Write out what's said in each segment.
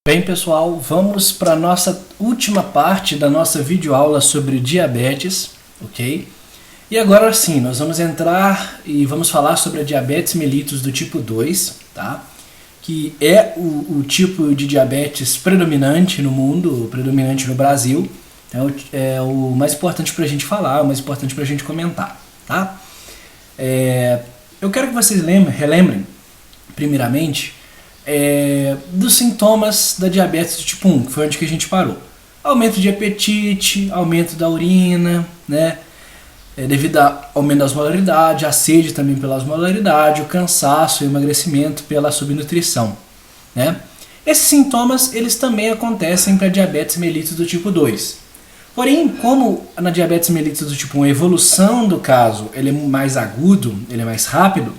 Bem, pessoal, vamos para a nossa última parte da nossa videoaula sobre diabetes, ok? E agora sim, nós vamos entrar e vamos falar sobre a diabetes mellitus do tipo 2, tá? Que é o tipo de diabetes predominante no mundo, predominante no Brasil. Então, é o mais importante para a gente falar, o mais importante para a gente comentar, tá? Eu quero que vocês relembrem, primeiramente, dos sintomas da diabetes do tipo 1, que foi onde que a gente parou. Aumento de apetite, aumento da urina, né? Devido ao aumento da osmolaridade, a sede também pela osmolaridade, o cansaço e o emagrecimento pela subnutrição, né? Esses sintomas eles também acontecem para diabetes mellitus do tipo 2. Porém, como na diabetes mellitus do tipo 1 a evolução do caso ele é mais agudo, ele é mais rápido,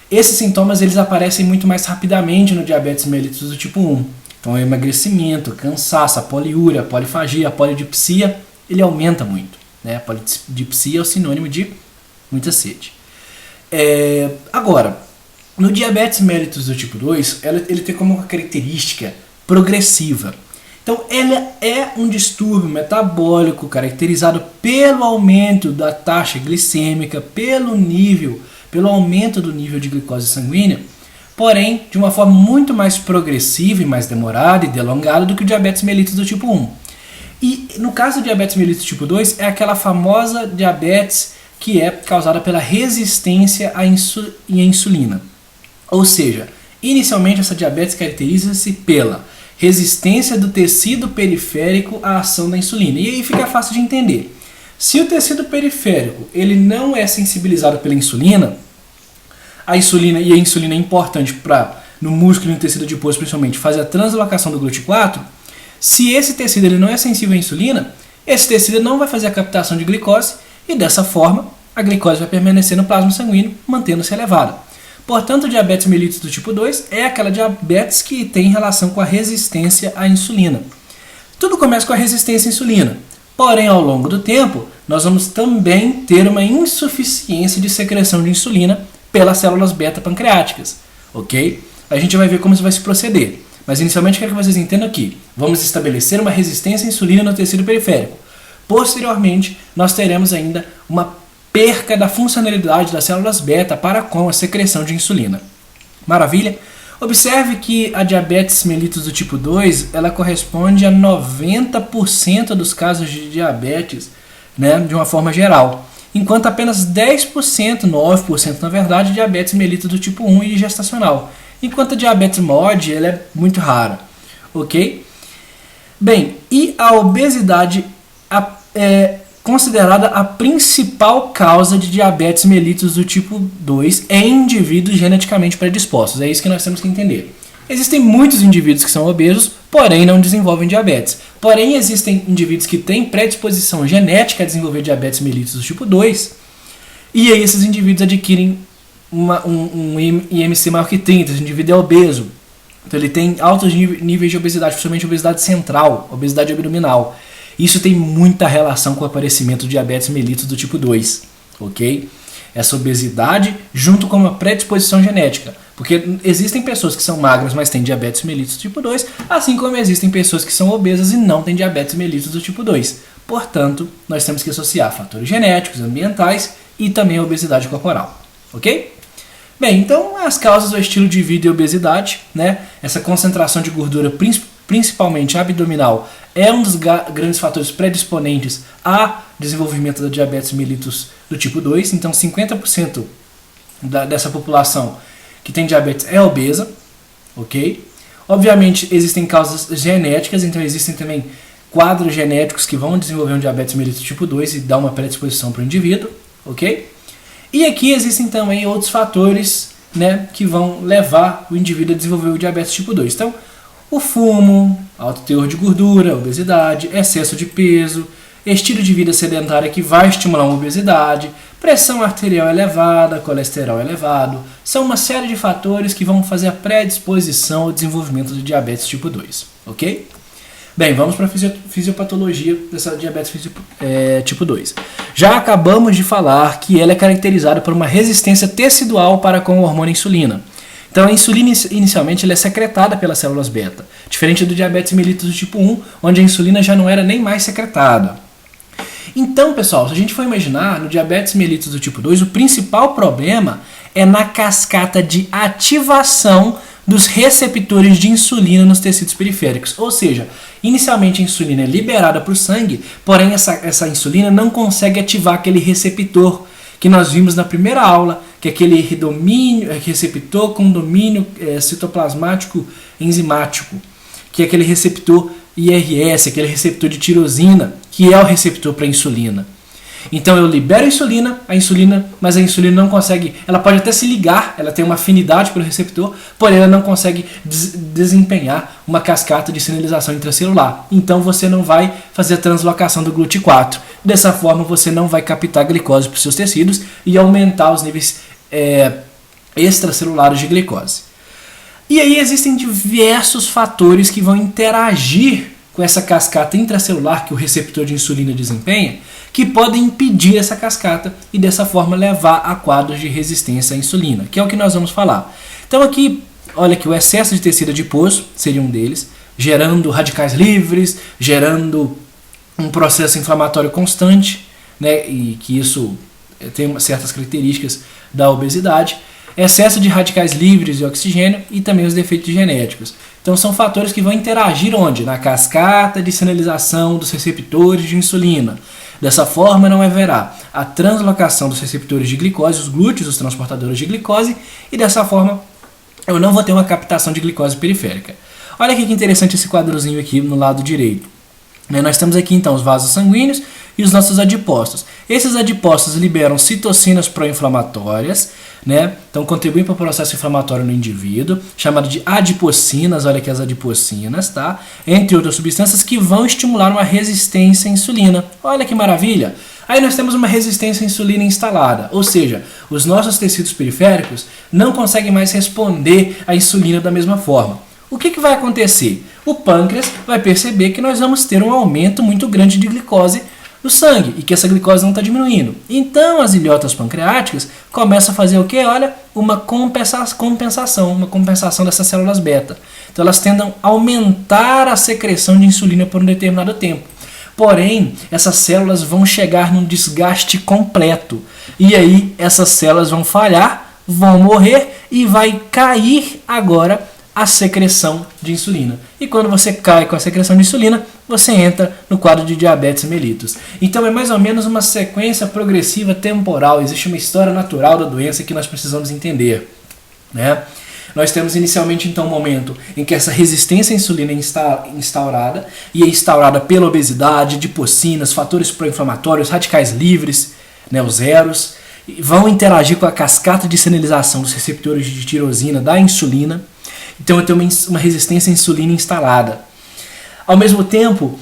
esses sintomas eles aparecem muito mais rapidamente no diabetes mellitus do tipo 1. Então, o emagrecimento, o cansaço, a poliúria, a polifagia, a polidipsia, ele aumenta muito, né? A polidipsia é o sinônimo de muita sede. Agora, no diabetes mellitus do tipo 2, ele tem como uma característica progressiva. Então, ela é um distúrbio metabólico caracterizado pelo aumento da taxa glicêmica, pelo aumento do nível de glicose sanguínea, porém de uma forma muito mais progressiva e mais demorada e delongada do que o diabetes mellitus do tipo 1. E no caso do diabetes mellitus do tipo 2, é aquela famosa diabetes que é causada pela resistência à insulina. Ou seja, inicialmente essa diabetes caracteriza-se pela resistência do tecido periférico à ação da insulina. E aí fica fácil de entender. Se o tecido periférico ele não é sensibilizado pela insulina, a insulina é importante para, no músculo e no tecido adiposo principalmente, fazer a translocação do GLUT4, se esse tecido ele não é sensível à insulina, esse tecido não vai fazer a captação de glicose e dessa forma a glicose vai permanecer no plasma sanguíneo, mantendo-se elevada. Portanto, o diabetes mellitus do tipo 2 é aquela diabetes que tem relação com a resistência à insulina. Tudo começa com a resistência à insulina. Porém, ao longo do tempo, nós vamos também ter uma insuficiência de secreção de insulina pelas células beta pancreáticas, ok? A gente vai ver como isso vai se proceder. Mas inicialmente quero que vocês entendam aqui. Vamos estabelecer uma resistência à insulina no tecido periférico. Posteriormente, nós teremos ainda uma perca da funcionalidade das células beta para com a secreção de insulina. Maravilha? Observe que a diabetes mellitus do tipo 2, ela corresponde a 90% dos casos de diabetes, né, de uma forma geral, enquanto apenas 10%, 9% na verdade, diabetes mellitus do tipo 1 e gestacional, enquanto a diabetes MOD ela é muito rara, ok? Bem, e a obesidade é considerada a principal causa de diabetes mellitus do tipo 2 em indivíduos geneticamente predispostos. É isso que nós temos que entender. Existem muitos indivíduos que são obesos, porém não desenvolvem diabetes. Porém, existem indivíduos que têm predisposição genética a desenvolver diabetes mellitus do tipo 2, e aí esses indivíduos adquirem um IMC maior que 30, esse indivíduo é obeso. Então ele tem altos níveis de obesidade, principalmente obesidade central, obesidade abdominal. Isso tem muita relação com o aparecimento do diabetes mellitus do tipo 2, ok? Essa obesidade junto com uma predisposição genética, porque existem pessoas que são magras, mas têm diabetes mellitus do tipo 2, assim como existem pessoas que são obesas e não têm diabetes mellitus do tipo 2. Portanto, nós temos que associar fatores genéticos, ambientais e também a obesidade corporal, ok? Bem, então as causas do estilo de vida e obesidade, né? Essa concentração de gordura principalmente abdominal, é um dos grandes fatores predisponentes a desenvolvimento da diabetes mellitus do tipo 2. Então, 50% dessa população que tem diabetes é obesa, ok? Obviamente, existem causas genéticas, então existem também quadros genéticos que vão desenvolver um diabetes mellitus do tipo 2 e dar uma predisposição para o indivíduo, ok? E aqui existem também outros fatores, né, que vão levar o indivíduo a desenvolver o diabetes tipo 2. Então, o fumo, alto teor de gordura, obesidade, excesso de peso, estilo de vida sedentário que vai estimular uma obesidade, pressão arterial elevada, colesterol elevado, são uma série de fatores que vão fazer a predisposição ao desenvolvimento do diabetes tipo 2, ok? Bem, vamos para a fisiopatologia dessa diabetes tipo 2. Já acabamos de falar que ela é caracterizada por uma resistência tecidual para com o hormônio insulina. Então a insulina inicialmente ela é secretada pelas células beta, diferente do diabetes mellitus do tipo 1, onde a insulina já não era nem mais secretada. Então, pessoal, se a gente for imaginar, no diabetes mellitus do tipo 2, o principal problema é na cascata de ativação dos receptores de insulina nos tecidos periféricos. Ou seja, inicialmente a insulina é liberada para o sangue, porém essa insulina não consegue ativar aquele receptor que nós vimos na primeira aula, que é aquele receptor com domínio citoplasmático enzimático, que é aquele receptor IRS, aquele receptor de tirosina, que é o receptor para a insulina. Então eu libero a insulina, mas a insulina não consegue, ela pode até se ligar, ela tem uma afinidade pelo receptor, porém ela não consegue desempenhar uma cascata de sinalização intracelular. Então você não vai fazer a translocação do GLUT4. Dessa forma você não vai captar glicose para os seus tecidos e aumentar os níveis extracelulares de glicose. E aí existem diversos fatores que vão interagir com essa cascata intracelular que o receptor de insulina desempenha, que podem impedir essa cascata e dessa forma levar a quadros de resistência à insulina, que é o que nós vamos falar. Então aqui, olha que o excesso de tecido adiposo seria um deles, gerando radicais livres, gerando um processo inflamatório constante, né, e que isso tem certas características da obesidade, excesso de radicais livres de oxigênio e também os defeitos genéticos. Então são fatores que vão interagir onde? Na cascata de sinalização dos receptores de insulina. Dessa forma não haverá a translocação dos receptores de glicose, os glúteos, os transportadores de glicose, e dessa forma eu não vou ter uma captação de glicose periférica. Olha aqui que interessante esse quadrozinho aqui no lado direito. Nós temos aqui então os vasos sanguíneos e os nossos adipócitos. Esses adipócitos liberam citocinas pró-inflamatórias, né? Então contribuem para o processo inflamatório no indivíduo, chamado de adipocinas, olha aqui as adipocinas, tá? Entre outras substâncias que vão estimular uma resistência à insulina. Olha que maravilha! Aí nós temos uma resistência à insulina instalada, ou seja, os nossos tecidos periféricos não conseguem mais responder à insulina da mesma forma. O que vai acontecer? O pâncreas vai perceber que nós vamos ter um aumento muito grande de glicose no sangue e que essa glicose não está diminuindo. Então as ilhotas pancreáticas começam a fazer o que? Olha, uma compensação dessas células beta. Então elas tendem a aumentar a secreção de insulina por um determinado tempo. Porém, essas células vão chegar num desgaste completo. E aí essas células vão falhar, vão morrer e vai cair agora a secreção de insulina. E quando você cai com a secreção de insulina, você entra no quadro de diabetes mellitus. Então é mais ou menos uma sequência progressiva temporal. Existe uma história natural da doença que nós precisamos entender, né? Nós temos inicialmente então um momento em que essa resistência à insulina é instaurada, e é instaurada pela obesidade, adipocinas, fatores pró-inflamatórios, radicais livres, né, os zeros, vão interagir com a cascata de sinalização dos receptores de tirosina da insulina. Então eu tenho uma resistência à insulina instalada. Ao mesmo tempo,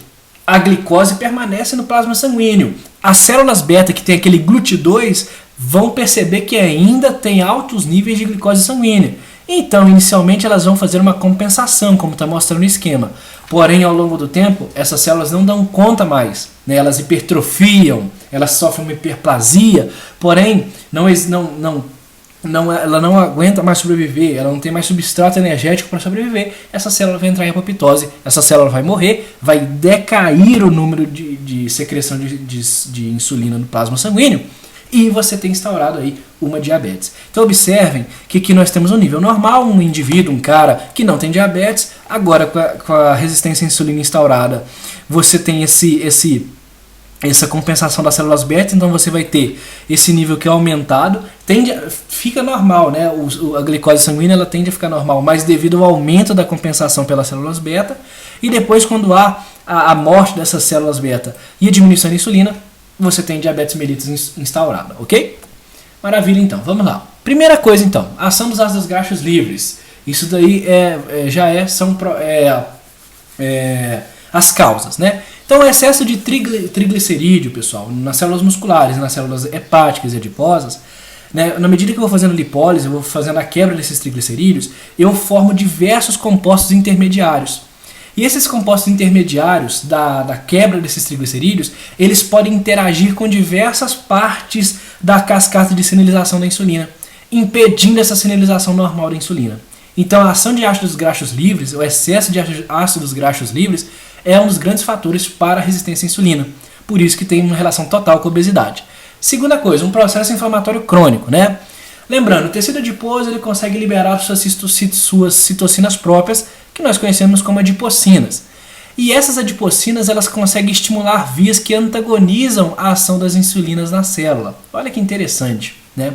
a glicose permanece no plasma sanguíneo. As células beta que tem aquele GLUT2 vão perceber que ainda tem altos níveis de glicose sanguínea. Então, inicialmente, elas vão fazer uma compensação, como está mostrando no esquema. Porém, ao longo do tempo, essas células não dão conta mais, né? Elas hipertrofiam, elas sofrem uma hiperplasia, porém, ela não aguenta mais sobreviver, ela não tem mais substrato energético para sobreviver, essa célula vai entrar em apoptose, essa célula vai morrer, vai decair o número de secreção de insulina no plasma sanguíneo, e você tem instaurado aí uma diabetes. Então observem que aqui nós temos um nível normal, um indivíduo, um cara que não tem diabetes, agora com a resistência à insulina instaurada, você tem essa compensação das células beta, então você vai ter esse nível que é aumentado, fica normal, né? A glicose sanguínea ela tende a ficar normal, mas devido ao aumento da compensação pelas células beta, e depois quando há a morte dessas células beta e a diminuição da insulina, você tem diabetes mellitus instaurada, ok? Maravilha, então, vamos lá. Primeira coisa, então, ação dos ácidos graxos livres. Isso daí são as causas, né? Então, o excesso de triglicerídeo, pessoal, nas células musculares, nas células hepáticas e adiposas, né, na medida que eu vou fazendo lipólise, eu vou fazendo a quebra desses triglicerídeos, eu formo diversos compostos intermediários. E esses compostos intermediários da quebra desses triglicerídeos, eles podem interagir com diversas partes da cascata de sinalização da insulina, impedindo essa sinalização normal da insulina. Então a ação de ácidos graxos livres, o excesso de ácidos graxos livres, é um dos grandes fatores para a resistência à insulina. Por isso que tem uma relação total com a obesidade. Segunda coisa, um processo inflamatório crônico, né? Lembrando, o tecido adiposo ele consegue liberar suas citocinas próprias, que nós conhecemos como adipocinas. E essas adipocinas elas conseguem estimular vias que antagonizam a ação das insulinas na célula. Olha que interessante, né?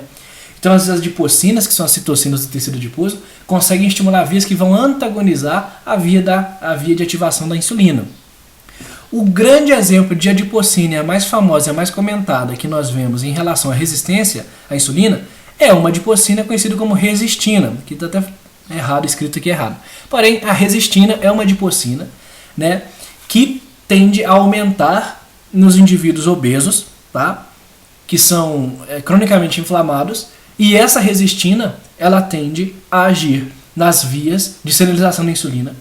Então as adipocinas, que são as citocinas do tecido adiposo, conseguem estimular vias que vão antagonizar a via de ativação da insulina. O grande exemplo de adipocina, a mais famosa e a mais comentada que nós vemos em relação à resistência à insulina, é uma adipocina conhecida como resistina, que está até errado, escrito aqui errado. Porém, a resistina é uma adipocina, né, que tende a aumentar nos indivíduos obesos, tá, que são cronicamente inflamados, e essa resistina ela tende a agir nas vias de sinalização da insulina,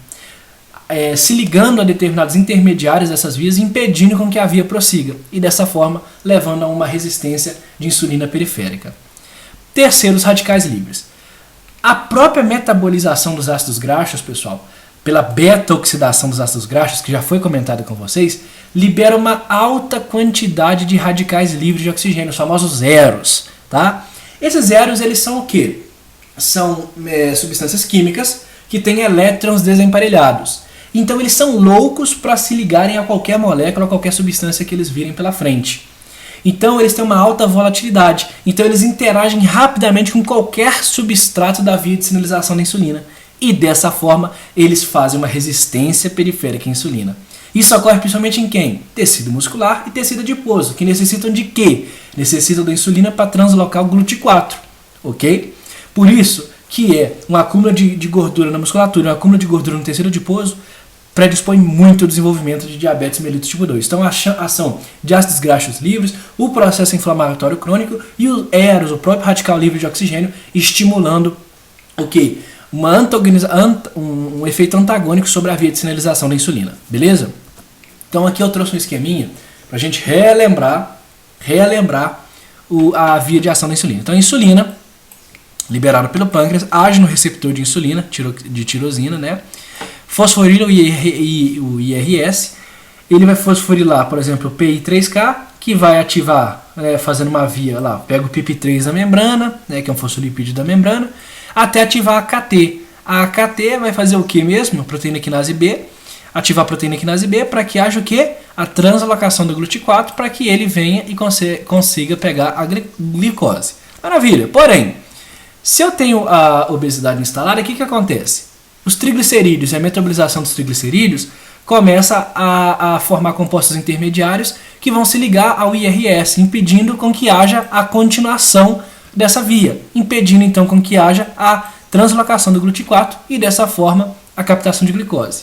se ligando a determinados intermediários dessas vias, impedindo com que a via prossiga, e dessa forma levando a uma resistência de insulina periférica. Terceiro, os radicais livres. A própria metabolização dos ácidos graxos, pessoal, pela beta-oxidação dos ácidos graxos, que já foi comentado com vocês, libera uma alta quantidade de radicais livres de oxigênio, os famosos zeros. Tá? Esses zeros eles são o quê? São substâncias químicas que têm elétrons desemparelhados. Então eles são loucos para se ligarem a qualquer molécula, a qualquer substância que eles virem pela frente. Então eles têm uma alta volatilidade, então eles interagem rapidamente com qualquer substrato da via de sinalização da insulina. E dessa forma eles fazem uma resistência periférica à insulina. Isso ocorre principalmente em quem? Tecido muscular e tecido adiposo, que necessitam de quê? Necessitam da insulina para translocar o GLUT4, ok? Por isso que um acúmulo de gordura na musculatura, um acúmulo de gordura no tecido adiposo, predispõe muito ao desenvolvimento de diabetes mellitus tipo 2. Então, a ação de ácidos graxos livres, o processo inflamatório crônico e o EROS, o próprio radical livre de oxigênio, estimulando o quê? Um efeito antagônico sobre a via de sinalização da insulina. Beleza? Então, aqui eu trouxe um esqueminha para a gente relembrar a via de ação da insulina. Então, a insulina, liberada pelo pâncreas, age no receptor de insulina, de tirosina, né? Fosforila o IRS, ele vai fosforilar, por exemplo, o PI3K, que vai ativar, fazendo uma via lá, pega o PP3 da membrana, né, que é um fosfolipídio da membrana, até ativar a AKT. A AKT vai fazer o que mesmo? Proteína quinase B, ativar a proteína quinase B para que haja o que? A translocação do GLUT4 para que ele venha e consiga pegar a glicose. Maravilha! Porém, se eu tenho a obesidade instalada, o que acontece? Os triglicerídeos e a metabolização dos triglicerídeos começa a formar compostos intermediários que vão se ligar ao IRS, impedindo com que haja a continuação dessa via, impedindo então com que haja a translocação do GLUT4 e dessa forma a captação de glicose.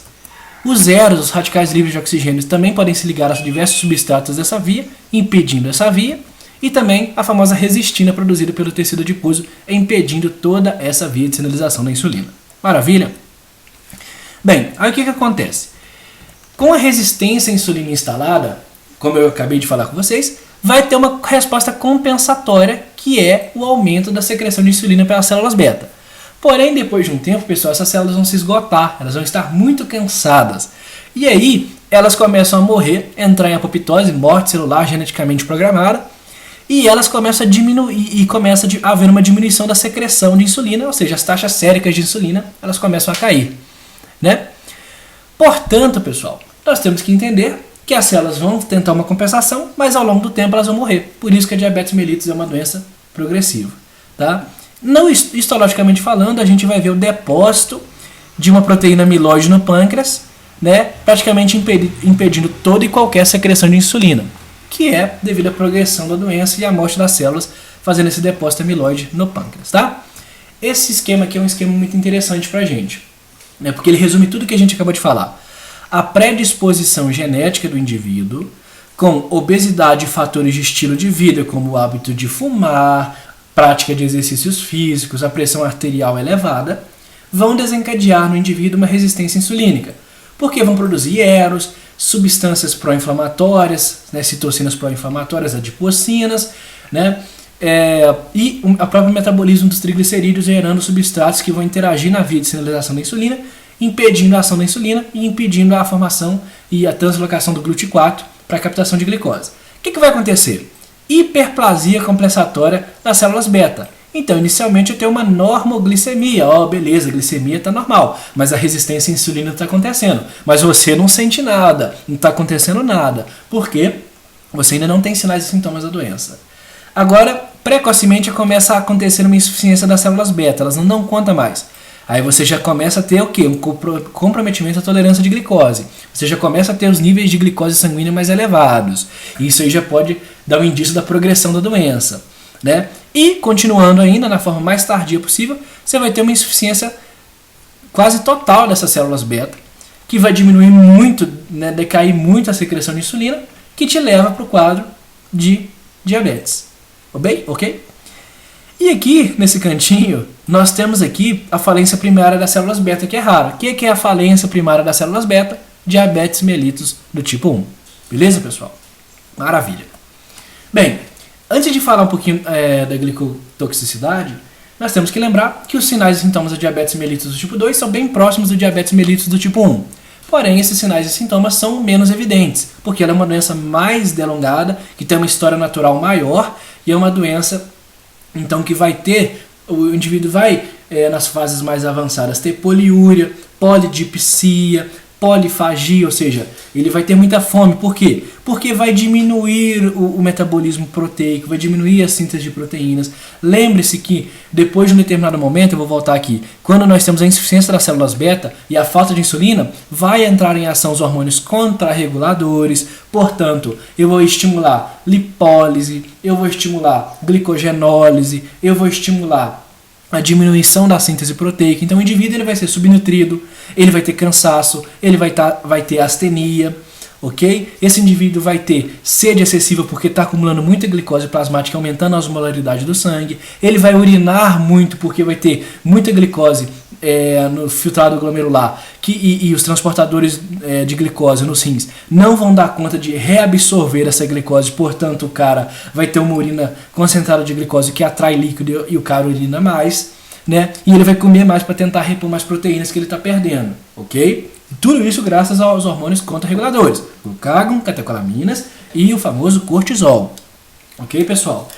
Os zeros, os radicais livres de oxigênio, também podem se ligar a diversos substratos dessa via, impedindo essa via, e também a famosa resistina produzida pelo tecido adiposo, impedindo toda essa via de sinalização da insulina. Maravilha? Bem, aí o que acontece? Com a resistência à insulina instalada, como eu acabei de falar com vocês, vai ter uma resposta compensatória, que é o aumento da secreção de insulina pelas células beta. Porém, depois de um tempo, pessoal, essas células vão se esgotar, elas vão estar muito cansadas. E aí, elas começam a morrer, entrar em apoptose, morte celular geneticamente programada, e elas começam a diminuir, e começa a haver uma diminuição da secreção de insulina, ou seja, as taxas séricas de insulina, elas começam a cair, né? Portanto, pessoal, nós temos que entender que as células vão tentar uma compensação, mas ao longo do tempo elas vão morrer. Por isso que a diabetes mellitus é uma doença progressiva, tá? Não histologicamente falando, a gente vai ver o depósito de uma proteína amiloide no pâncreas, né, praticamente impedindo toda e qualquer secreção de insulina, que é devido à progressão da doença e à morte das células, fazendo esse depósito amiloide no pâncreas, tá? Esse esquema aqui é um esquema muito interessante pra gente, né, porque ele resume tudo que a gente acabou de falar. A predisposição genética do indivíduo, com obesidade e fatores de estilo de vida, como o hábito de fumar, prática de exercícios físicos, a pressão arterial elevada, vão desencadear no indivíduo uma resistência insulínica, porque vão produzir EROS, substâncias pró-inflamatórias, né, citocinas pró-inflamatórias, adipocinas, né, e o próprio metabolismo dos triglicerídeos gerando substratos que vão interagir na via de sinalização da insulina, impedindo a ação da insulina e impedindo a formação e a translocação do GLUT4 para a captação de glicose. O que vai acontecer? Hiperplasia compensatória das células beta. Então, inicialmente eu tenho uma normoglicemia. Beleza, a glicemia está normal, mas a resistência à insulina está acontecendo. Mas você não sente nada, não está acontecendo nada. Por quê? Você ainda não tem sinais e sintomas da doença. Agora, precocemente começa a acontecer uma insuficiência das células beta, elas não dão conta mais. Aí você já começa a ter o quê? Um comprometimento da tolerância de glicose. Você já começa a ter os níveis de glicose sanguínea mais elevados. Isso aí já pode dar um indício da progressão da doença, né? E, continuando ainda, na forma mais tardia possível, você vai ter uma insuficiência quase total dessas células beta, que vai diminuir muito, né, decair muito a secreção de insulina, que te leva para o quadro de diabetes. Ok? E aqui, nesse cantinho, nós temos aqui a falência primária das células beta, que é rara. O que é a falência primária das células beta? Diabetes mellitus do tipo 1. Beleza, pessoal? Maravilha. Bem, antes de falar um pouquinho da glicotoxicidade, nós temos que lembrar que os sinais e sintomas do diabetes mellitus do tipo 2 são bem próximos do diabetes mellitus do tipo 1. Porém, esses sinais e sintomas são menos evidentes, porque ela é uma doença mais delongada, que tem uma história natural maior, e é uma doença, então, que vai ter, o indivíduo vai, nas fases mais avançadas, ter poliúria, polidipsia, polifagia, ou seja, ele vai ter muita fome. Por quê? Porque vai diminuir o metabolismo proteico, vai diminuir a síntese de proteínas. Lembre-se que depois de um determinado momento, eu vou voltar aqui, quando nós temos a insuficiência das células beta e a falta de insulina, vai entrar em ação os hormônios contrarreguladores. Portanto, eu vou estimular lipólise, eu vou estimular glicogenólise, eu vou estimular a diminuição da síntese proteica. Então o indivíduo ele vai ser subnutrido, ele vai ter cansaço, ele vai ter astenia, ok? Esse indivíduo vai ter sede excessiva porque está acumulando muita glicose plasmática, aumentando a osmolaridade do sangue. Ele vai urinar muito porque vai ter muita glicose no filtrado glomerular, e os transportadores de glicose nos rins não vão dar conta de reabsorver essa glicose. Portanto, o cara vai ter uma urina concentrada de glicose que atrai líquido e o cara urina mais, né? E ele vai comer mais para tentar repor mais proteínas que ele está perdendo, ok? Tudo isso graças aos hormônios contrarreguladores, glucagon, catecolaminas e o famoso cortisol, ok, pessoal?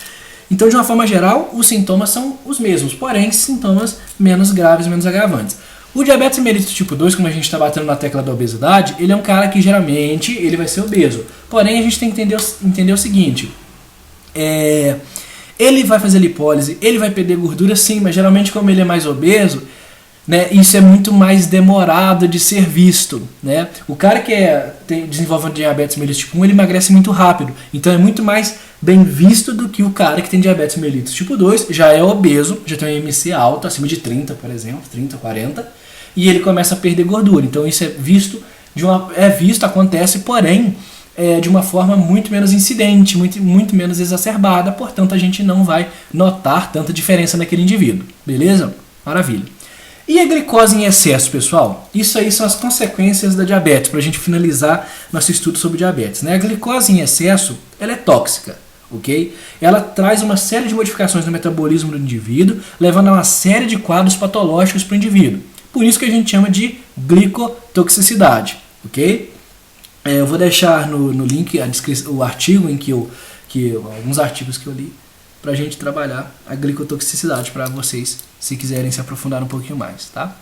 Então, de uma forma geral, os sintomas são os mesmos, porém sintomas menos graves, menos agravantes. O diabetes mellitus tipo 2, como a gente está batendo na tecla da obesidade, ele é um cara que geralmente ele vai ser obeso. Porém, a gente tem que entender o seguinte, ele vai fazer lipólise, ele vai perder gordura sim, mas geralmente como ele é mais obeso, né, isso é muito mais demorado de ser visto, né? O cara que desenvolve diabetes mellitus tipo 1, ele emagrece muito rápido. Então é muito mais bem visto do que o cara que tem diabetes mellitus tipo 2, já é obeso, já tem um IMC alto, acima de 30, por exemplo, 30, 40, e ele começa a perder gordura. Então isso é visto, acontece, porém, de uma forma muito menos incidente, muito menos exacerbada, portanto a gente não vai notar tanta diferença naquele indivíduo, beleza? Maravilha. E a glicose em excesso, pessoal? Isso aí são as consequências da diabetes, para a gente finalizar nosso estudo sobre diabetes, né? A glicose em excesso, ela é tóxica, ok? Ela traz uma série de modificações no metabolismo do indivíduo, levando a uma série de quadros patológicos para o indivíduo. Por isso que a gente chama de glicotoxicidade, ok? Eu vou deixar no link o artigo alguns artigos que eu li, para a gente trabalhar a glicotoxicidade para vocês, se quiserem se aprofundar um pouquinho mais, tá?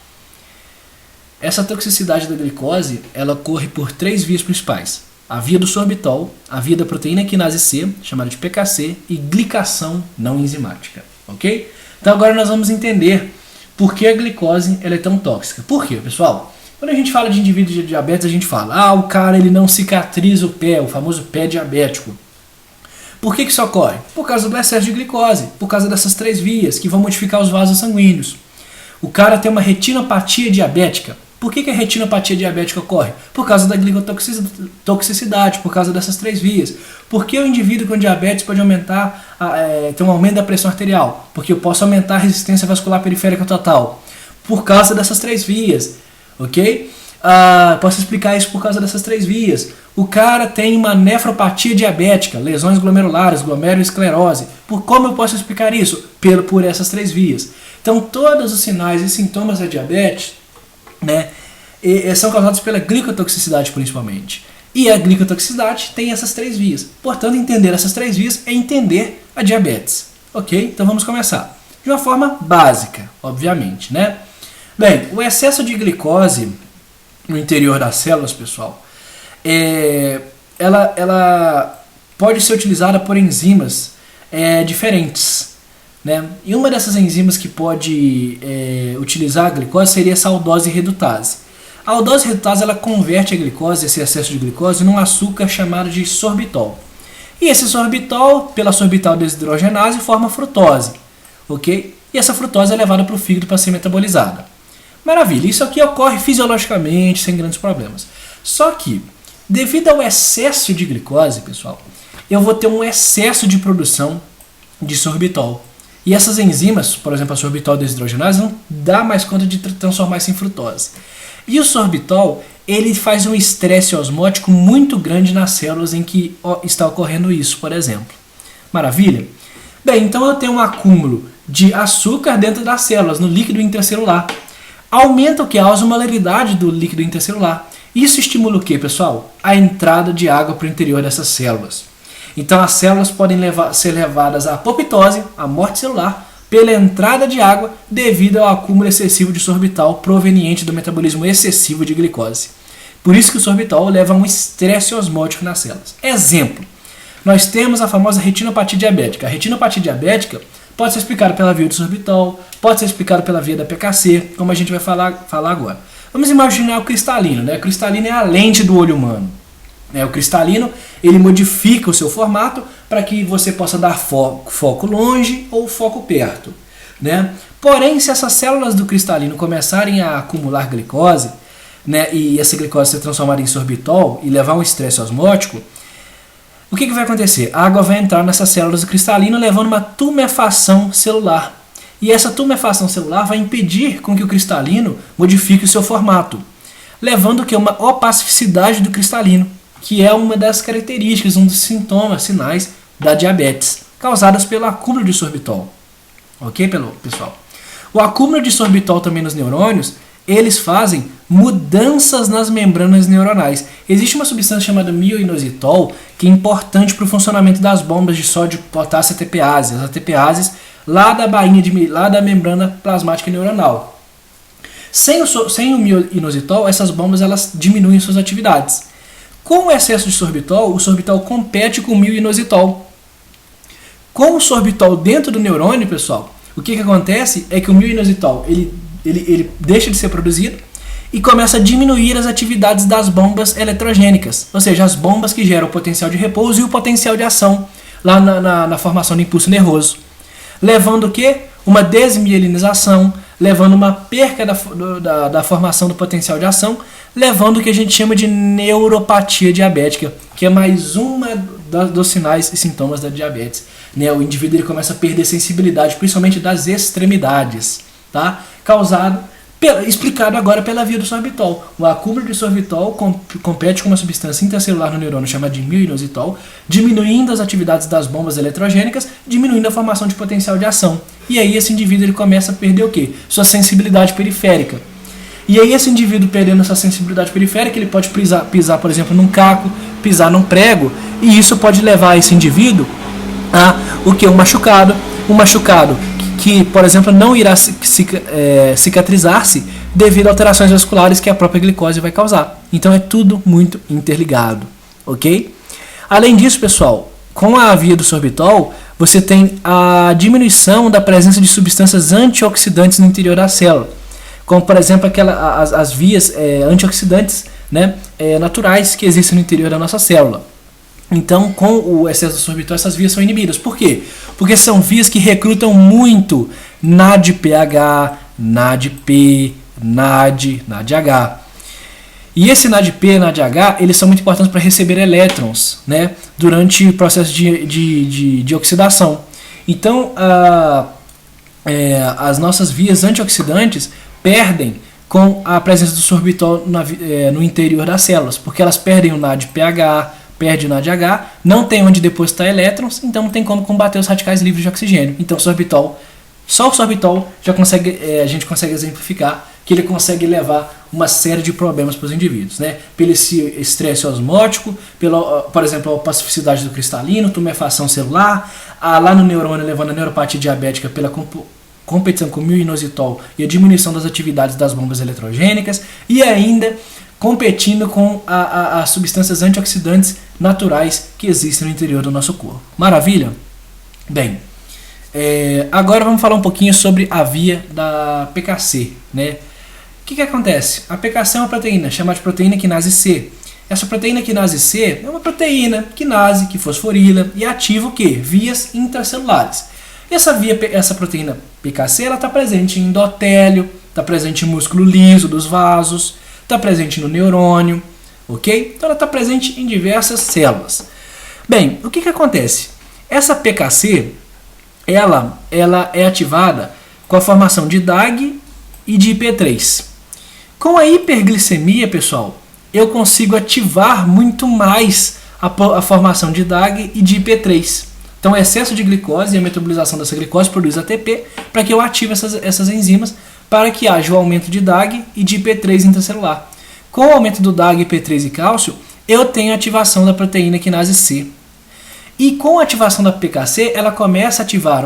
Essa toxicidade da glicose, ela ocorre por 3 vias principais: a via do sorbitol, a via da proteína quinase C, chamada de PKC, e glicação não enzimática, ok? Então agora nós vamos entender por que a glicose ela é tão tóxica. Por quê, pessoal? Quando a gente fala de indivíduo de diabetes, a gente fala, o cara ele não cicatriza o pé, o famoso pé diabético. Por que isso ocorre? Por causa do excesso de glicose, por causa dessas 3 vias que vão modificar os vasos sanguíneos. O cara tem uma retinopatia diabética. Por que a retinopatia diabética ocorre? Por causa da glicotoxicidade, por causa dessas 3 vias. Por que o indivíduo com diabetes pode aumentar, ter um aumento da pressão arterial? Porque eu posso aumentar a resistência vascular periférica total. Por causa dessas 3 vias, ok? Posso explicar isso por causa dessas 3 vias. O cara tem uma nefropatia diabética, lesões glomerulares, glomerulosclerose. Por como eu posso explicar isso? Por essas 3 vias. Então, todos os sinais e sintomas da diabetes, né, são causados pela glicotoxicidade principalmente. E a glicotoxicidade tem essas 3 vias. Portanto, entender essas 3 vias é entender a diabetes. Ok? Então vamos começar. De uma forma básica, obviamente, né? Bem, o excesso de glicose no interior das células, pessoal, ela pode ser utilizada por enzimas diferentes, né? E uma dessas enzimas que pode utilizar a glicose seria essa aldose redutase. A aldose redutase ela converte a glicose, esse excesso de glicose, num açúcar chamado de sorbitol. E esse sorbitol, pela sorbital desidrogenase, forma frutose, ok? E essa frutose é levada para o fígado para ser metabolizada. Maravilha, isso aqui ocorre fisiologicamente, sem grandes problemas. Só que, devido ao excesso de glicose, pessoal, eu vou ter um excesso de produção de sorbitol. E essas enzimas, por exemplo, a sorbitol desidrogenase, não dá mais conta de transformar isso em frutose. E o sorbitol, ele faz um estresse osmótico muito grande nas células em que está ocorrendo isso, por exemplo. Maravilha? Bem, então eu tenho um acúmulo de açúcar dentro das células, no líquido intracelular. Aumenta o que? A osmolaridade do líquido intracelular. Isso estimula o que, pessoal? A entrada de água para o interior dessas células. Então as células podem ser levadas à apoptose, à morte celular, pela entrada de água devido ao acúmulo excessivo de sorbitol proveniente do metabolismo excessivo de glicose. Por isso que o sorbitol leva a um estresse osmótico nas células. Exemplo, nós temos a famosa retinopatia diabética. A retinopatia diabética pode ser explicada pela via do sorbitol, pode ser explicada pela via da PKC, como a gente vai falar agora. Vamos imaginar o cristalino, né? O cristalino é a lente do olho humano. O cristalino, ele modifica o seu formato para que você possa dar foco longe ou foco perto, né? Porém, se essas células do cristalino começarem a acumular glicose, né, e essa glicose ser transformada em sorbitol e levar um estresse osmótico, o que vai acontecer? A água vai entrar nessas células do cristalino levando uma tumefação celular. E essa tumefação celular vai impedir com que o cristalino modifique o seu formato, levando que uma opacicidade do cristalino, que é uma das características, um dos sintomas, sinais da diabetes, causadas pelo acúmulo de sorbitol. Ok, pessoal? O acúmulo de sorbitol também nos neurônios, eles fazem mudanças nas membranas neuronais. Existe uma substância chamada mioinositol, que é importante para o funcionamento das bombas de sódio, potássio e ATPase. As ATPases lá da membrana plasmática neuronal. Sem o mioinositol, essas bombas elas diminuem suas atividades. Com o excesso de sorbitol, o sorbitol compete com o mioinositol. Com o sorbitol dentro do neurônio, pessoal, o que acontece é que o mioinositol ele deixa de ser produzido e começa a diminuir as atividades das bombas eletrogênicas, ou seja, as bombas que geram o potencial de repouso e o potencial de ação lá na formação do impulso nervoso, levando o quê? Uma desmielinização, levando uma perca da formação do potencial de ação, levando o que a gente chama de neuropatia diabética, que é mais uma dos sinais e sintomas da diabetes. Né? O indivíduo ele começa a perder sensibilidade, principalmente das extremidades, tá? Explicado agora pela via do sorbitol. O acúmulo de sorbitol compete com uma substância intracelular no neurônio chamada de mioinositol, diminuindo as atividades das bombas eletrogênicas, diminuindo a formação de potencial de ação. E aí esse indivíduo ele começa a perder o quê? Sua sensibilidade periférica. E aí esse indivíduo perdendo essa sensibilidade periférica, ele pode pisar, por exemplo, num caco, pisar num prego, e isso pode levar esse indivíduo a um machucado que, por exemplo, não irá cicatrizar-se devido a alterações vasculares que a própria glicose vai causar. Então é tudo muito interligado, ok? Além disso, pessoal, com a via do sorbitol, você tem a diminuição da presença de substâncias antioxidantes no interior da célula, como, por exemplo, as vias antioxidantes, né, naturais que existem no interior da nossa célula. Então, com o excesso de sorbitol, essas vias são inibidas. Por quê? Porque são vias que recrutam muito NADPH, NADP, NADH. E esse NADP, NADH, eles são muito importantes para receber elétrons, né, durante o processo de oxidação. Então, as nossas vias antioxidantes perdem com a presença do sorbitol no interior das células, porque elas perdem o NADPH, perde o NADH, não tem onde depositar elétrons, então não tem como combater os radicais livres de oxigênio. Então só o sorbitol a gente consegue exemplificar que ele consegue levar uma série de problemas para os indivíduos, né? Pelo esse estresse osmótico, por exemplo, a pacificidade do cristalino, tumefação celular, lá no neurônio levando a neuropatia diabética pela competição com o inositol e a diminuição das atividades das bombas eletrogênicas, e ainda competindo com as substâncias antioxidantes naturais que existem no interior do nosso corpo. Maravilha? Bem, agora vamos falar um pouquinho sobre a via da PKC, né? O que acontece? A PKC é uma proteína chamada de proteína quinase C. Essa proteína quinase C é uma proteína quinase que fosforila e ativa o quê? Vias intracelulares. Essa proteína PKC está presente em endotélio, está presente em músculo liso dos vasos, está presente no neurônio, ok? Então ela está presente em diversas células. Bem, o que acontece? Essa PKC, ela é ativada com a formação de DAG e de IP3. Com a hiperglicemia, pessoal, eu consigo ativar muito mais a formação de DAG e de IP3. Então, o excesso de glicose e a metabolização dessa glicose produz ATP para que eu ative essas enzimas para que haja o aumento de DAG e de IP3 intracelular. Com o aumento do DAG, IP3 e cálcio, eu tenho a ativação da proteína quinase C. E com a ativação da PKC, ela começa a ativar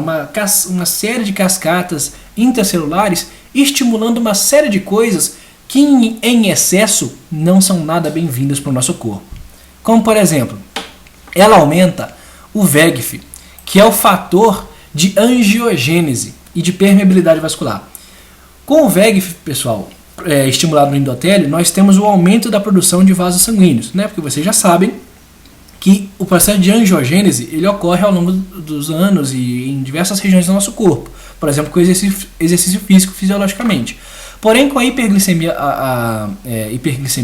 uma série de cascatas intracelulares, estimulando uma série de coisas que em excesso não são nada bem-vindas para o nosso corpo. Como, por exemplo, ela aumenta o VEGF, que é o fator de angiogênese e de permeabilidade vascular. Com o VEGF, pessoal, estimulado no endotélio, nós temos o aumento da produção de vasos sanguíneos, né? Porque vocês já sabem que o processo de angiogênese ele ocorre ao longo dos anos e em diversas regiões do nosso corpo, por exemplo, com exercício físico fisiologicamente. Porém, com a hiperglicemia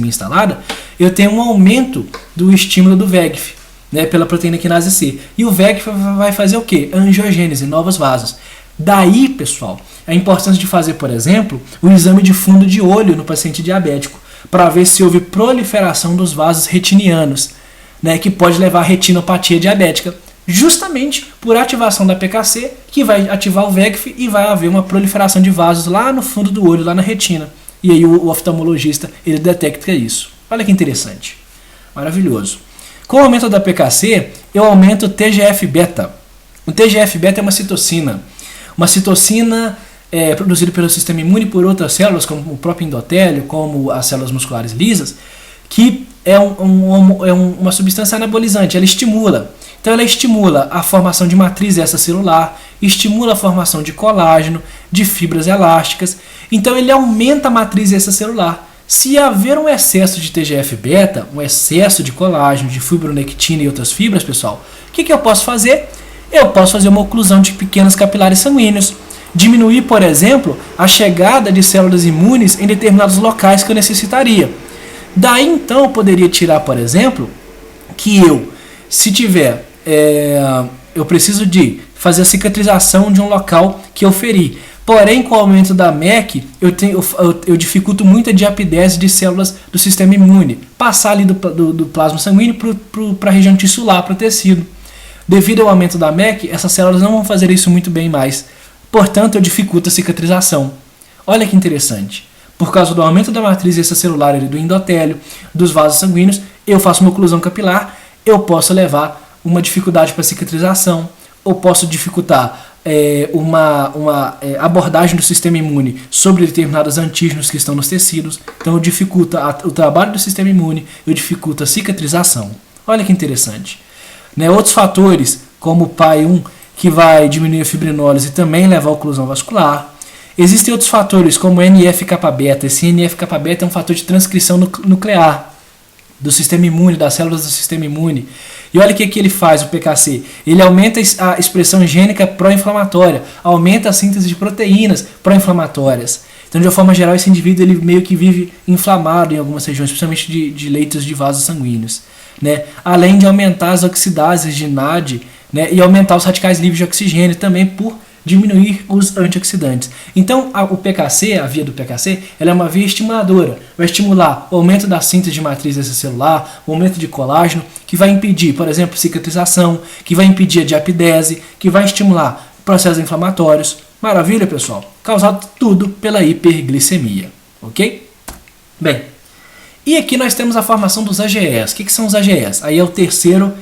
instalada, eu tenho um aumento do estímulo do VEGF, né, pela proteína quinase C. E o VEGF vai fazer o quê? Angiogênese, novos vasos. Daí, pessoal, a importância de fazer, por exemplo, o exame de fundo de olho no paciente diabético, para ver se houve proliferação dos vasos retinianos, né, que pode levar à retinopatia diabética, justamente por ativação da PKC, que vai ativar o VEGF e vai haver uma proliferação de vasos lá no fundo do olho, lá na retina. E aí o oftalmologista ele detecta isso. Olha que interessante. Maravilhoso. Com o aumento da PKC, eu aumento o TGF-beta. O TGF-beta é uma citocina. Uma citocina produzida pelo sistema imune por outras células, como o próprio endotélio, como as células musculares lisas, que é uma substância anabolizante, ela estimula. Então ela estimula a formação de matriz extracelular, estimula a formação de colágeno, de fibras elásticas. Então ele aumenta a matriz extracelular. Se haver um excesso de TGF-beta, um excesso de colágeno, de fibronectina e outras fibras, pessoal, o que eu posso fazer? Eu posso fazer uma oclusão de pequenos capilares sanguíneos, diminuir, por exemplo, a chegada de células imunes em determinados locais que eu necessitaria. Daí então eu poderia tirar, por exemplo, que se tiver, eu preciso de fazer a cicatrização de um local que eu feri. Porém, com o aumento da MEC, eu dificulto muito a diapidese de células do sistema imune, passar ali do plasma sanguíneo para a região tissular, para o tecido. Devido ao aumento da MEC, essas células não vão fazer isso muito bem mais. Portanto, eu dificulto a cicatrização. Olha que interessante. Por causa do aumento da matriz extracelular do endotélio, dos vasos sanguíneos, eu faço uma oclusão capilar, eu posso levar uma dificuldade para cicatrização, ou posso dificultar uma abordagem do sistema imune sobre determinados antígenos que estão nos tecidos. Então eu dificulto o trabalho do sistema imune, eu dificulto a cicatrização. Olha que interessante. Né? Outros fatores, como o PAI-1, que vai diminuir a fibrinólise e também levar à oclusão vascular. Existem outros fatores, como o NF-kappa-beta. Esse NF-kappa-beta é um fator de transcrição nuclear do sistema imune, das células do sistema imune. E olha o que ele faz, o PKC. Ele aumenta a expressão gênica pró-inflamatória, aumenta a síntese de proteínas pró-inflamatórias. Então, de uma forma geral, esse indivíduo ele meio que vive inflamado em algumas regiões, principalmente de leitos de vasos sanguíneos. Né? Além de aumentar as oxidases de NAD, né? E aumentar os radicais livres de oxigênio também por diminuir os antioxidantes. Então, o PKC, a via do PKC, ela é uma via estimuladora. Vai estimular o aumento da síntese de matriz extracelular, o aumento de colágeno, que vai impedir, por exemplo, cicatrização, que vai impedir a diapidese, que vai estimular processos inflamatórios. Maravilha, pessoal? Causado tudo pela hiperglicemia, ok? Bem, e aqui nós temos a formação dos AGEs. O que são os AGEs? Aí é o terceiro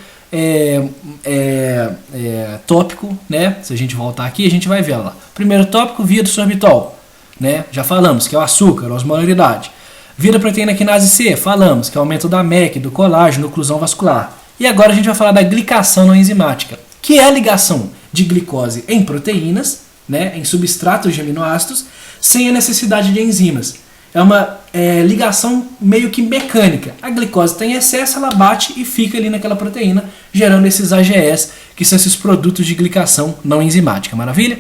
tópico, né? Se a gente voltar aqui, a gente vai ver lá. Primeiro tópico, via do sorbitol, né? Já falamos que é o açúcar, a osmolaridade. Via da proteína quinase C, falamos que é o aumento da MEC, do colágeno, oclusão vascular. E agora a gente vai falar da glicação não enzimática, que é a ligação de glicose em proteínas, né? Em substratos de aminoácidos, sem a necessidade de enzimas. É uma ligação meio que mecânica. A glicose está em excesso, ela bate e fica ali naquela proteína, gerando esses AGEs, que são esses produtos de glicação não enzimática. Maravilha?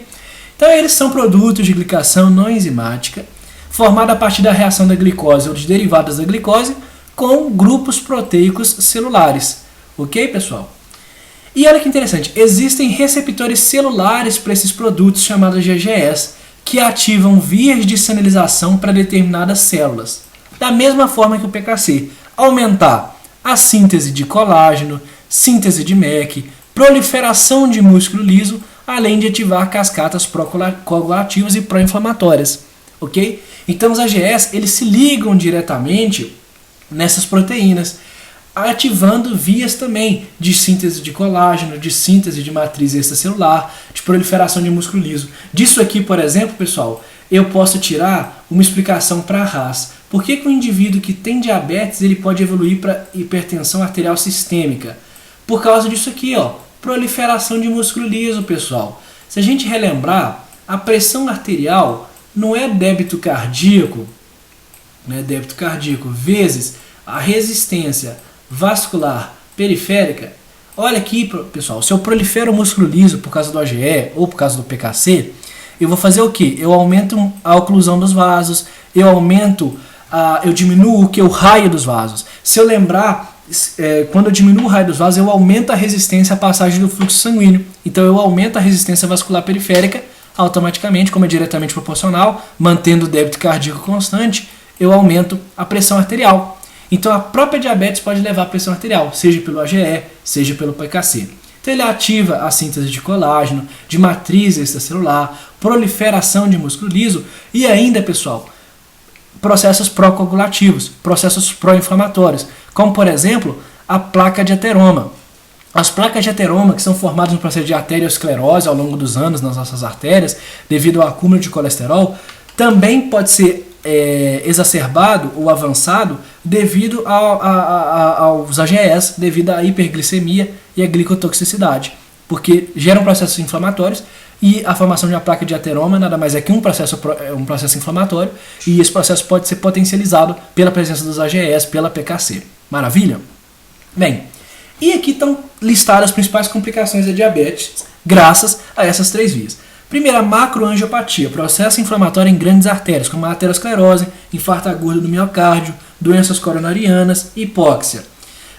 Então eles são produtos de glicação não enzimática, formados a partir da reação da glicose ou de derivados da glicose com grupos proteicos celulares. Ok, pessoal? E olha que interessante, existem receptores celulares para esses produtos chamados de AGEs, que ativam vias de sinalização para determinadas células. Da mesma forma que o PKC, aumentar a síntese de colágeno, síntese de MEC, proliferação de músculo liso, além de ativar cascatas pró-coagulativas e pró-inflamatórias. Ok? Então os AGEs eles se ligam diretamente nessas proteínas, ativando vias também de síntese de colágeno, de síntese de matriz extracelular, de proliferação de músculo liso. Disso aqui, por exemplo, pessoal, eu posso tirar uma explicação para a RAS. Por que o indivíduo que tem diabetes ele pode evoluir para hipertensão arterial sistêmica? Por causa disso aqui, ó, proliferação de músculo liso, pessoal. Se a gente relembrar, a pressão arterial não é débito cardíaco, vezes a resistência vascular periférica. Olha aqui, pessoal, se eu prolifero o músculo liso por causa do AGE ou por causa do PKC, eu vou fazer o que? Eu aumento a oclusão dos vasos, eu diminuo o raio dos vasos. Se eu lembrar, quando eu diminuo o raio dos vasos, eu aumento a resistência à passagem do fluxo sanguíneo. Então eu aumento a resistência vascular periférica, automaticamente, como é diretamente proporcional, mantendo o débito cardíaco constante, eu aumento a pressão arterial. Então a própria diabetes pode levar à pressão arterial, seja pelo AGE, seja pelo PKC. Então ele ativa a síntese de colágeno, de matriz extracelular, proliferação de músculo liso e ainda, pessoal, processos pró-coagulativos, processos pró-inflamatórios, como por exemplo a placa de ateroma. As placas de ateroma, que são formadas no processo de arteriosclerose ao longo dos anos nas nossas artérias, devido ao acúmulo de colesterol, também pode ser exacerbado ou avançado devido aos AGEs, devido à hiperglicemia e à glicotoxicidade, porque geram processos inflamatórios e a formação de uma placa de ateroma nada mais é que um processo inflamatório e esse processo pode ser potencializado pela presença dos AGEs, pela PKC. Maravilha? Bem, e aqui estão listadas as principais complicações da diabetes graças a essas três vias. Primeiro, a macroangiopatia, processo inflamatório em grandes artérias, como a aterosclerose, infarto agudo do miocárdio, doenças coronarianas e hipóxia.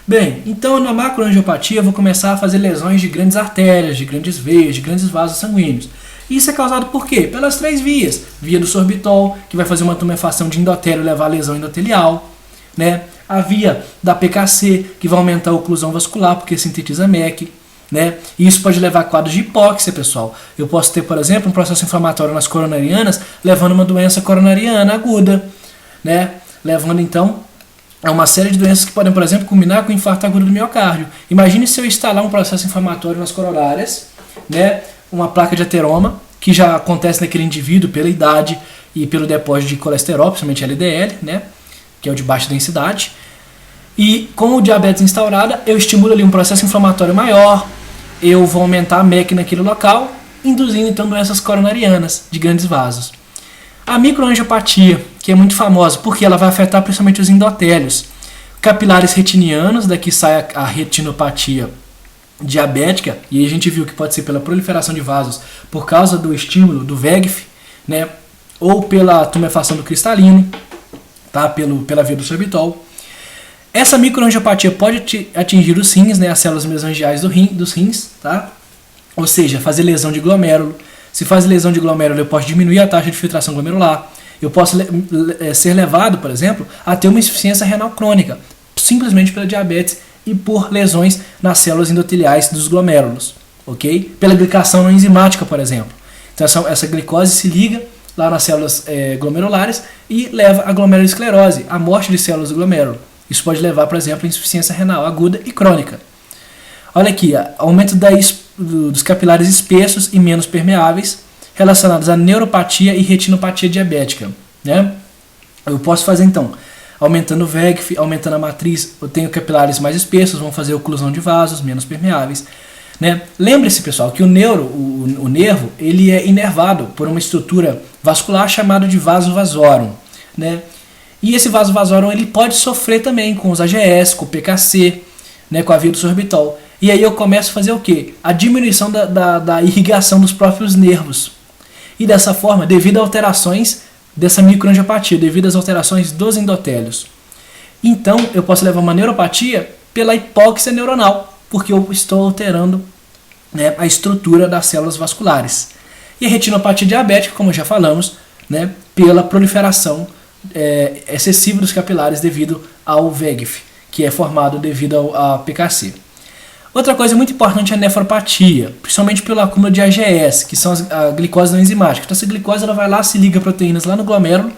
Bem, então na macroangiopatia eu vou começar a fazer lesões de grandes artérias, de grandes veias, de grandes vasos sanguíneos. Isso é causado por quê? Pelas três vias. Via do sorbitol, que vai fazer uma tumefação de endotélio e levar a lesão endotelial, né? A via da PKC, que vai aumentar a oclusão vascular, porque sintetiza MEC. Né? E isso pode levar a quadros de hipóxia, pessoal. Eu posso ter, por exemplo, um processo inflamatório nas coronarianas, levando a uma doença coronariana aguda, né? Levando então a uma série de doenças que podem, por exemplo, culminar com infarto agudo do miocárdio. Imagine se eu instalar um processo inflamatório nas coronárias, né? Uma placa de ateroma, que já acontece naquele indivíduo pela idade e pelo depósito de colesterol, principalmente LDL, né? Que é o de baixa densidade. E com o diabetes instaurada, eu estimulo ali um processo inflamatório maior, eu vou aumentar a MEC naquele local, induzindo então doenças coronarianas de grandes vasos. A microangiopatia, que é muito famosa, porque ela vai afetar principalmente os endotélios capilares retinianos, daqui sai a retinopatia diabética, e aí a gente viu que pode ser pela proliferação de vasos por causa do estímulo do VEGF, né, ou pela tumefação do cristalino, tá, pela via do sorbitol. Essa microangiopatia pode atingir os rins, né, as células mesangiais dos rins, tá? Ou seja, fazer lesão de glomérulo, Se faz lesão de glomérulo, eu posso diminuir a taxa de filtração glomerular. Eu posso ser levado, por exemplo, a ter uma insuficiência renal crônica, simplesmente pela diabetes e por lesões nas células endoteliais dos glomérulos, ok? Pela glicação não enzimática, por exemplo. Então essa glicose se liga lá nas células glomerulares e leva a glomerulosclerose, a morte de células do glomérulo. Isso pode levar, por exemplo, a insuficiência renal aguda e crônica. Olha aqui, aumento dos capilares espessos e menos permeáveis, relacionados à neuropatia e retinopatia diabética, né? Eu posso fazer então, aumentando o VEGF, aumentando a matriz, eu tenho capilares mais espessos, vão fazer oclusão de vasos, menos permeáveis, né? Lembre-se, pessoal, que o nervo, ele é inervado por uma estrutura vascular chamada de vaso vasorum, né? E esse vaso vasorum ele pode sofrer também com os AGS, com o PKC, né, com a via do sorbitol. E aí eu começo a fazer o quê? A diminuição da irrigação dos próprios nervos. E dessa forma, devido a alterações dessa microangiopatia, devido às alterações dos endotélios. Então, eu posso levar uma neuropatia pela hipóxia neuronal, porque eu estou alterando, né, a estrutura das células vasculares. E a retinopatia diabética, como já falamos, né, pela proliferação excessiva dos capilares devido ao VEGF, que é formado devido ao PKC. Outra coisa muito importante é a nefropatia, principalmente pelo acúmulo de AGS, que são a glicose não enzimática. Então essa glicose ela vai lá, se liga a proteínas lá no glomérulo,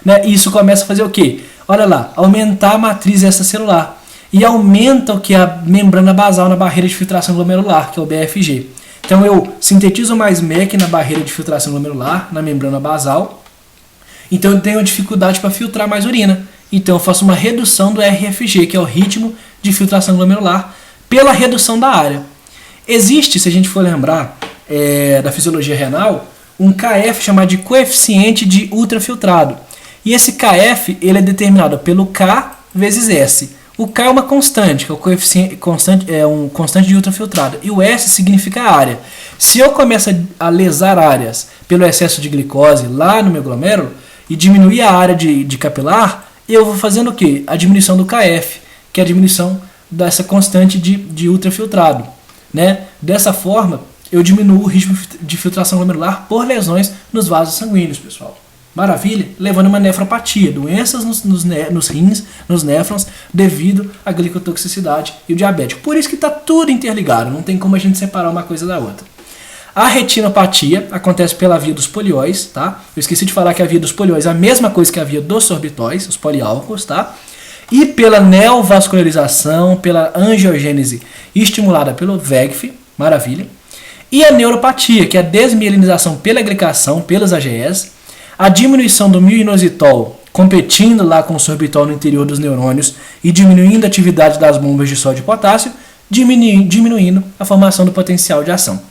né, e isso começa a fazer o quê? Olha lá, aumentar a matriz extracelular e aumenta o que é a membrana basal na barreira de filtração glomerular, que é o BFG. Então eu sintetizo mais MEC na barreira de filtração glomerular, na membrana basal, então eu tenho dificuldade para filtrar mais urina. Então eu faço uma redução do RFG, que é o ritmo de filtração glomerular, pela redução da área. Existe, se a gente for lembrar da fisiologia renal, um KF chamado de coeficiente de ultrafiltrado. E esse KF ele é determinado pelo K vezes S. O K é uma constante, que é o coeficiente um constante de ultrafiltrado. E o S significa área. Se eu começo a lesar áreas pelo excesso de glicose lá no meu glomérulo e diminuir a área de capilar, eu vou fazendo o quê? A diminuição do KF, que é a diminuição dessa constante de ultrafiltrado, né? Dessa forma, eu diminuo o ritmo de filtração glomerular por lesões nos vasos sanguíneos, pessoal. Maravilha? Levando uma nefropatia, doenças nos rins, nos néfrons, devido à glicotoxicidade e o diabético. Por isso que está tudo interligado, não tem como a gente separar uma coisa da outra. A retinopatia acontece pela via dos polióis, tá? Eu esqueci de falar que a via dos polióis é a mesma coisa que a via dos sorbitóis, os poliálcools, tá? E pela neovascularização, pela angiogênese estimulada pelo VEGF, maravilha. E a neuropatia, que é a desmielinização pela glicação, pelos AGEs, a diminuição do mioinositol, competindo lá com o sorbitol no interior dos neurônios e diminuindo a atividade das bombas de sódio e potássio, diminuindo a formação do potencial de ação.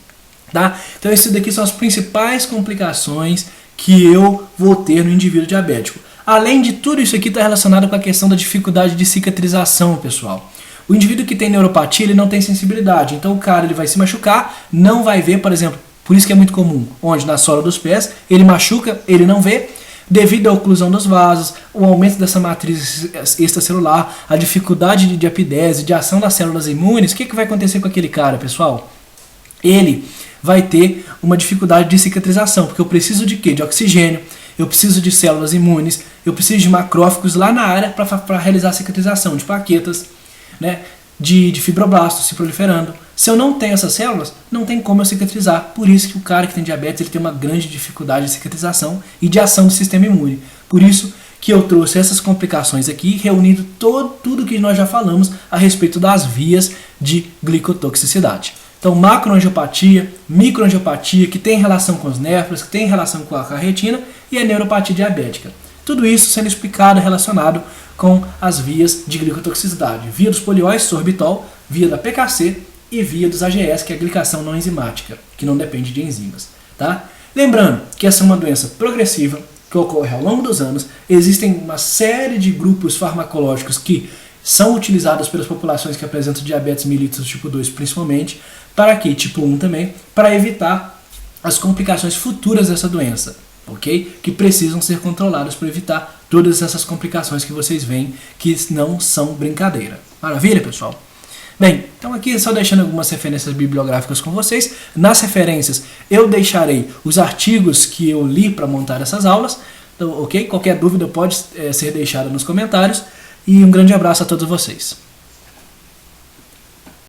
Tá? Então, isso daqui são as principais complicações que eu vou ter no indivíduo diabético. Além de tudo isso aqui está relacionado com a questão da dificuldade de cicatrização, pessoal. O indivíduo que tem neuropatia, ele não tem sensibilidade. Então o cara ele vai se machucar, não vai ver, por exemplo, por isso que é muito comum, onde na sola dos pés, ele machuca, ele não vê, devido à oclusão dos vasos, o aumento dessa matriz extracelular, a dificuldade de apidese, de ação das células imunes. O que vai acontecer com aquele cara, pessoal? Ele vai ter uma dificuldade de cicatrização, porque eu preciso de quê? De oxigênio. Eu preciso de células imunes, eu preciso de macrófagos lá na área para realizar a cicatrização, de plaquetas, né, de fibroblastos se proliferando. Se eu não tenho essas células, não tem como eu cicatrizar. Por isso que o cara que tem diabetes ele tem uma grande dificuldade de cicatrização e de ação do sistema imune. Por isso que eu trouxe essas complicações aqui, reunindo tudo que nós já falamos a respeito das vias de glicotoxicidade. Então, macroangiopatia, microangiopatia, que tem relação com os néfrons, que tem relação com a retina, e a neuropatia diabética. Tudo isso sendo explicado relacionado com as vias de glicotoxicidade. Via dos polióis, sorbitol, via da PKC e via dos AGS, que é a glicação não enzimática, que não depende de enzimas. Tá? Lembrando que essa é uma doença progressiva, que ocorre ao longo dos anos. Existem uma série de grupos farmacológicos que são utilizados pelas populações que apresentam diabetes mellitus tipo 2 principalmente, para que tipo 1 também, para evitar as complicações futuras dessa doença, ok? Que precisam ser controladas para evitar todas essas complicações que vocês veem que não são brincadeira. Maravilha, pessoal? Bem, então aqui só deixando algumas referências bibliográficas com vocês. Nas referências eu deixarei os artigos que eu li para montar essas aulas. Então, ok? Qualquer dúvida pode ser deixada nos comentários. E um grande abraço a todos vocês.